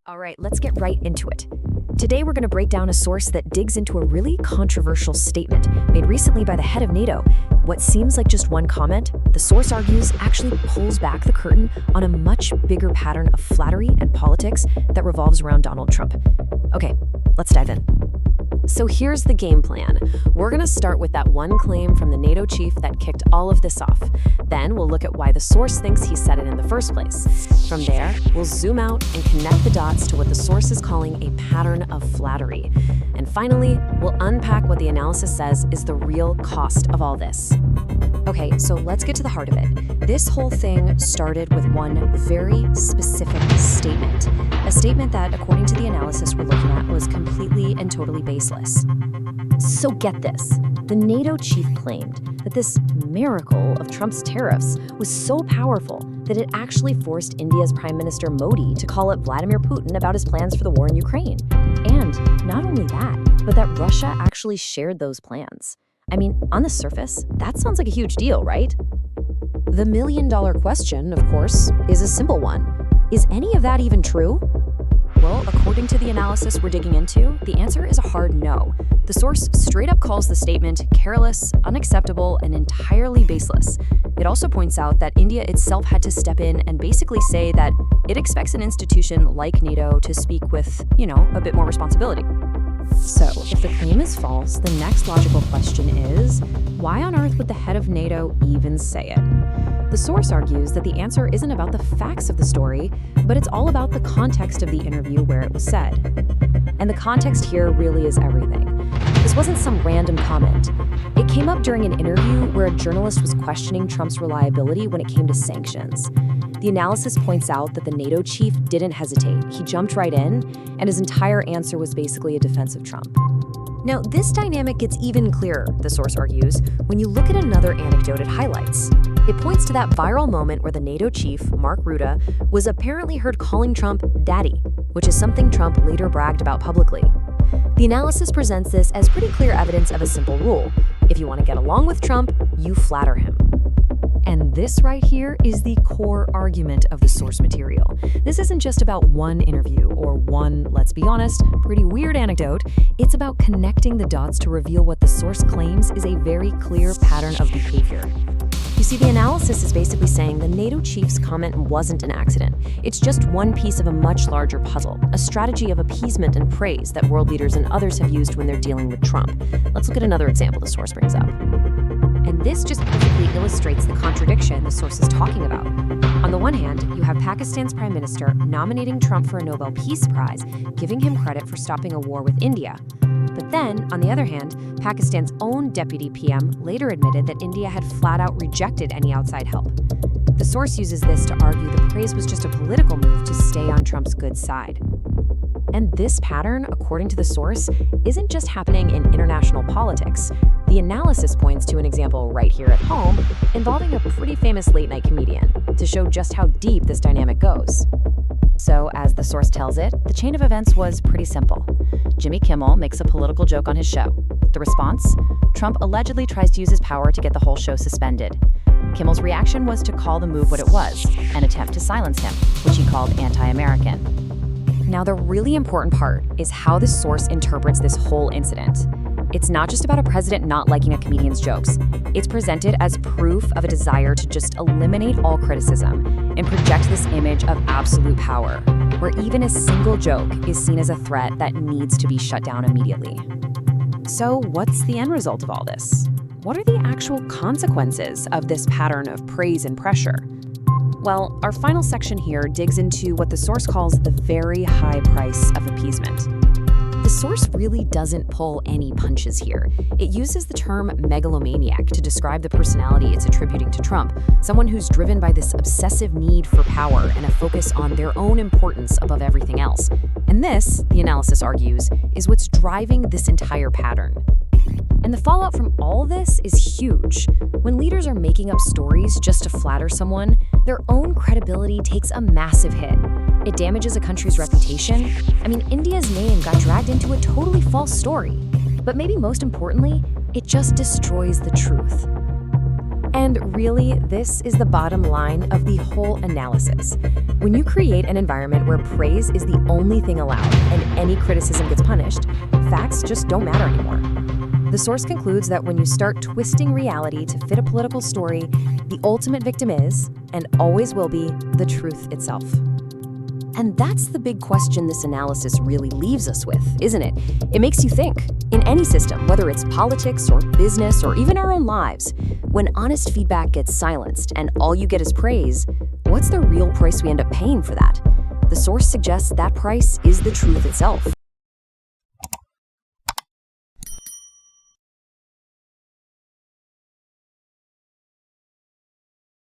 All right, let's get right into it. Today we're going to break down a source that digs into a really controversial statement made recently by the head of NATO. What seems like just one comment, the source argues, actually pulls back the curtain on a much bigger pattern of flattery and politics that revolves around Donald Trump. Okay, let's dive in. So here's the game plan. We're going to start with that one claim from the NATO chief that kicked all of this off. Then we'll look at why the source thinks he said it in the first place. From there, we'll zoom out and connect the dots to what the source is calling a pattern of flattery. And finally, we'll unpack what the analysis says is the real cost of all this. Okay, so let's get to the heart of it. This whole thing started with one very specific statement. A statement that, according to the analysis we're looking at, was completely and totally baseless. So get this. The NATO chief claimed that this miracle of Trump's tariffs was so powerful that it actually forced India's Prime Minister Modi to call up Vladimir Putin about his plans for the war in Ukraine. And not only that, but that Russia actually shared those plans. I mean, on the surface, that sounds like a huge deal, right? The million-dollar question, of course, is a simple one. Is any of that even true? Well, according to the analysis we're digging into, the answer is a hard no. The source straight up calls the statement careless, unacceptable, and entirely baseless. It also points out that India itself had to step in and basically say that it expects an institution like NATO to speak with, a bit more responsibility. So, if the claim is false, the next logical question is, why on earth would the head of NATO even say it? The source argues that the answer isn't about the facts of the story, but it's all about the context of the interview where it was said. And the context here really is everything. This wasn't some random comment. It came up during an interview where a journalist was questioning Trump's reliability when it came to sanctions. The analysis points out that the NATO chief didn't hesitate. He jumped right in, and his entire answer was basically a defense of Trump. Now, this dynamic gets even clearer, the source argues, when you look at another anecdote it highlights. It points to that viral moment where the NATO chief, Mark Rutte, was apparently heard calling Trump daddy, which is something Trump later bragged about publicly. The analysis presents this as pretty clear evidence of a simple rule. If you want to get along with Trump, you flatter him. And this right here is the core argument of the source material. This isn't just about one interview or one, let's be honest, pretty weird anecdote. It's about connecting the dots to reveal what the source claims is a very clear pattern of behavior. You see, the analysis is basically saying the NATO chief's comment wasn't an accident. It's just one piece of a much larger puzzle, a strategy of appeasement and praise that world leaders and others have used when they're dealing with Trump. Let's look at another example the source brings up. And this just perfectly illustrates the contradiction the source is talking about. On the one hand, you have Pakistan's prime minister nominating Trump for a Nobel Peace Prize, giving him credit for stopping a war with India. But then, on the other hand, Pakistan's own deputy PM later admitted that India had flat out rejected any outside help. The source uses this to argue the praise was just a political move to stay on Trump's good side. And this pattern, according to the source, isn't just happening in international politics. The analysis points to an example right here at home involving a pretty famous late-night comedian to show just how deep this dynamic goes. So, as the source tells it, the chain of events was pretty simple. Jimmy Kimmel makes a political joke on his show. The response? Trump allegedly tries to use his power to get the whole show suspended. Kimmel's reaction was to call the move what it was, an attempt to silence him, which he called anti-American. Now, the really important part is how the source interprets this whole incident. It's not just about a president not liking a comedian's jokes. It's presented as proof of a desire to just eliminate all criticism and project this image of absolute power, where even a single joke is seen as a threat that needs to be shut down immediately. So, what's the end result of all this? What are the actual consequences of this pattern of praise and pressure? Well, our final section here digs into what the source calls the very high price of appeasement. The source really doesn't pull any punches here. It uses the term megalomaniac to describe the personality it's attributing to Trump, someone who's driven by this obsessive need for power and a focus on their own importance above everything else. And this, the analysis argues, is what's driving this entire pattern. And the fallout from all this is huge. When leaders are making up stories just to flatter someone, their own credibility takes a massive hit. It damages a country's reputation. I mean, India's name got dragged into a totally false story. But maybe most importantly, it just destroys the truth. And really, this is the bottom line of the whole analysis. When you create an environment where praise is the only thing allowed and any criticism gets punished, facts just don't matter anymore. The source concludes that when you start twisting reality to fit a political story, the ultimate victim is, and always will be, the truth itself. And that's the big question this analysis really leaves us with, isn't it? It makes you think. In any system, whether it's politics or business or even our own lives, when honest feedback gets silenced and all you get is praise, what's the real price we end up paying for that? The source suggests that price is the truth itself.